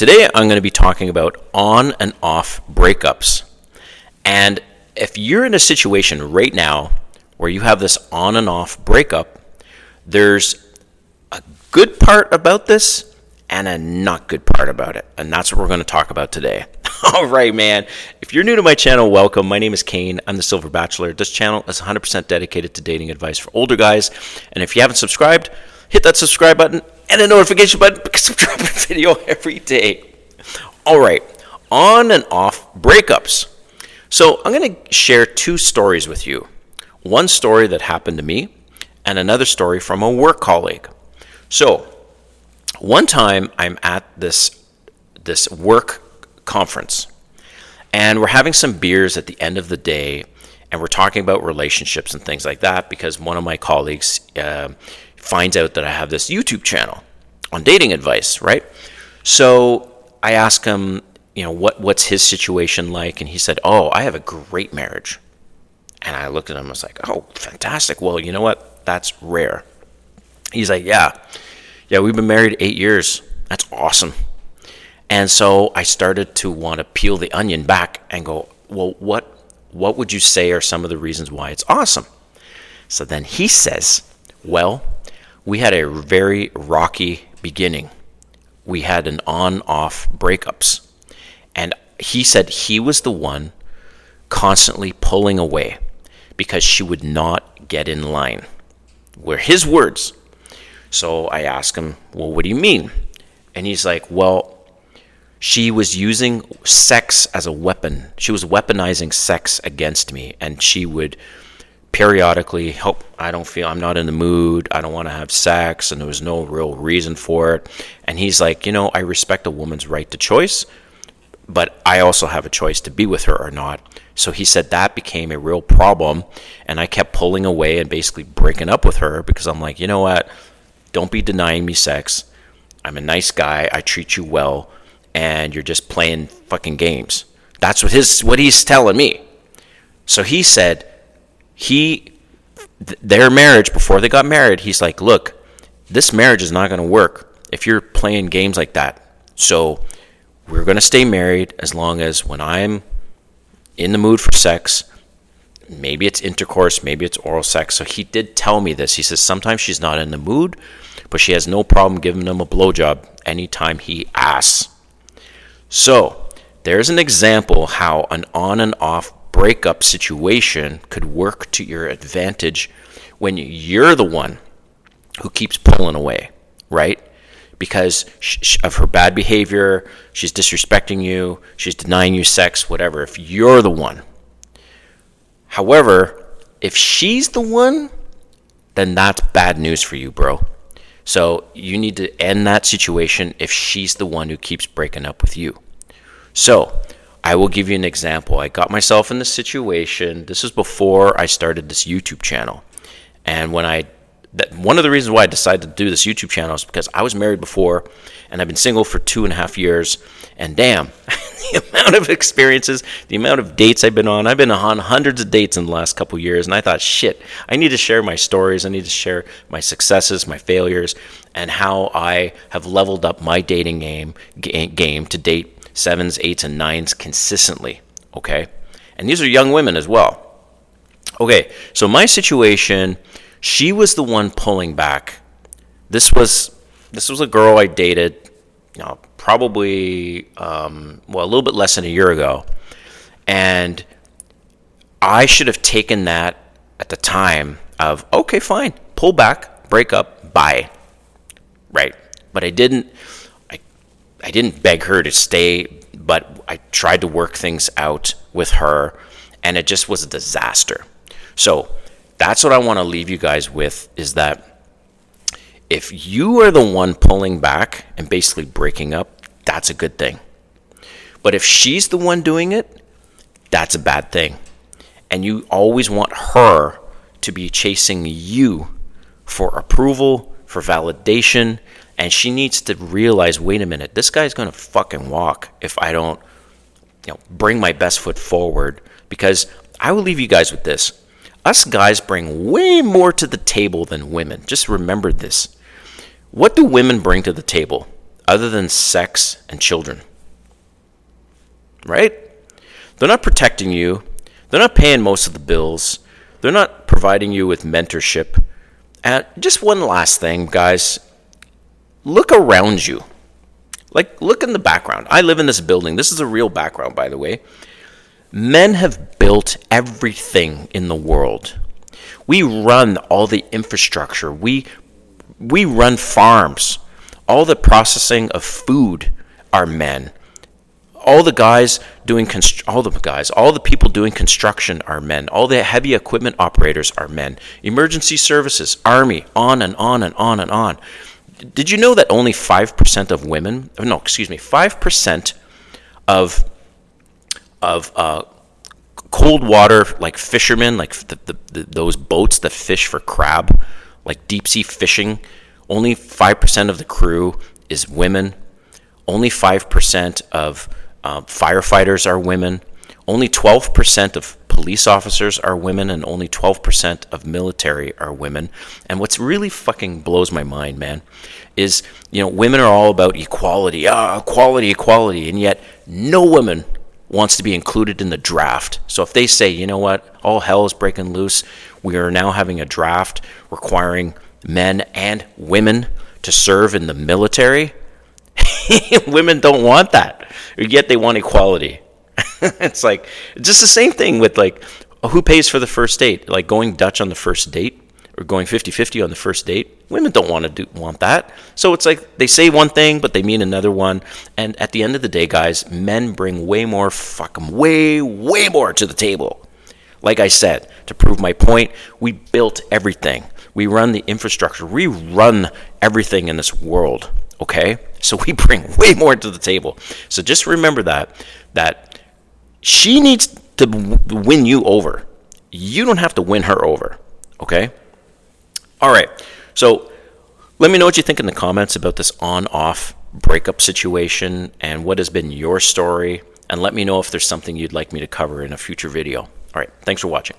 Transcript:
Today I'm going to be talking about on and off breakups. And if you're in a situation right now where you have this on and off breakup, there's a good part about this and a not good part about it. And that's what we're going to talk about today. All right, man. If you're new to my channel, welcome. My name is Kane. I'm the Silver Bachelor. This channel is 100% dedicated to dating advice for older guys. And if you haven't subscribed, hit that subscribe button and the notification button because I'm dropping a video every day. All right, on and off breakups. So I'm going to share two stories with you. One story that happened to me and another story from a work colleague. So one time I'm at this work conference and we're having some beers at the end of the day and we're talking about relationships and things like that because one of my colleagues finds out that I have this YouTube channel on dating advice, right? So I asked him, what's his situation like? And he said, oh, I have a great marriage. And I looked at him and was like, oh, fantastic. Well, you know what? That's rare. He's like, yeah, we've been married 8 years. That's awesome. And so I started to want to peel the onion back and go, well, what would you say are some of the reasons why it's awesome? So then he says, well, we had a very rocky beginning. We had an on-off breakups. And he said he was the one constantly pulling away because she would not get in line. Were his words. So I asked him, well, what do you mean? And he's like, well, she was using sex as a weapon. She was weaponizing sex against me. And she would periodically, I'm not in the mood, I don't want to have sex, and there was no real reason for it. And he's like, I respect a woman's right to choice, but I also have a choice to be with her or not. So he said that became a real problem, and I kept pulling away and basically breaking up with her because I'm like, you know what, don't be denying me sex. I'm a nice guy, I treat you well, and you're just playing fucking games. That's what he's telling me. So he said, their marriage, before they got married, he's like, look, this marriage is not going to work if you're playing games like that. So we're going to stay married as long as when I'm in the mood for sex, maybe it's intercourse, maybe it's oral sex. So he did tell me this. He says sometimes she's not in the mood, but she has no problem giving him a blowjob anytime he asks. So there's an example how an on and off breakup situation could work to your advantage when you're the one who keeps pulling away, right? Because of her bad behavior, she's disrespecting you, she's denying you sex, whatever, if you're the one. However, if she's the one, then that's bad news for you, bro. So you need to end that situation if she's the one who keeps breaking up with you. So I will give you an example. I got myself in this situation. This was before I started this YouTube channel. And one of the reasons why I decided to do this YouTube channel is because I was married before and I've been single for 2.5 years. And damn, the amount of experiences, the amount of dates I've been on hundreds of dates in the last couple of years. And I thought, shit, I need to share my stories. I need to share my successes, my failures, and how I have leveled up my dating game to date 7s, 8s, and 9s consistently, okay? And these are young women as well. Okay, so my situation, she was the one pulling back. This was a girl I dated, probably, a little bit less than a year ago. And I should have taken that at the time of, okay, fine, pull back, break up, bye, right? But I didn't beg her to stay, but I tried to work things out with her, and it just was a disaster. So that's what I want to leave you guys with, is that if you are the one pulling back and basically breaking up, that's a good thing. But if she's the one doing it, that's a bad thing. And you always want her to be chasing you for approval, for validation, and she needs to realize, wait a minute, this guy's going to fucking walk if I don't, bring my best foot forward. Because I will leave you guys with this. Us guys bring way more to the table than women. Just remember this. What do women bring to the table? other than sex and children? Right? They're not protecting you. They're not paying most of the bills. They're not providing you with mentorship. And just one last thing, guys. Look around you. Like, look in the background. I live in this building. This is a real background, by the way. Men have built everything in the world. We run all the infrastructure. We run farms. All the processing of food are men. All the people doing construction are men. All the heavy equipment operators are men. Emergency services, army, on and on and on and on. Did you know that only 5% of women, 5% of cold water, like fishermen, like those boats that fish for crab, like deep sea fishing, only 5% of the crew is women. Only 5% of firefighters are women. Only 12% of police officers are women, and only 12% of military are women. And what's really fucking blows my mind, man, is, women are all about equality, equality, and yet no woman wants to be included in the draft. So if they say, you know what, all hell is breaking loose, we are now having a draft requiring men and women to serve in the military, women don't want that, yet they want equality. It's like just the same thing with, like, who pays for the first date, like going Dutch on the first date or going 50-50 on the first date. Women don't want that. So it's like they say one thing but they mean another one, and at the end of the day, guys, men bring way more to the table. Like I said, to prove my point, we built everything. We run the infrastructure. We run everything in this world, okay? So we bring way more to the table. So just remember that she needs to win you over. You don't have to win her over, okay? All right, so let me know what you think in the comments about this on-off breakup situation and what has been your story, and let me know if there's something you'd like me to cover in a future video. All right, thanks for watching.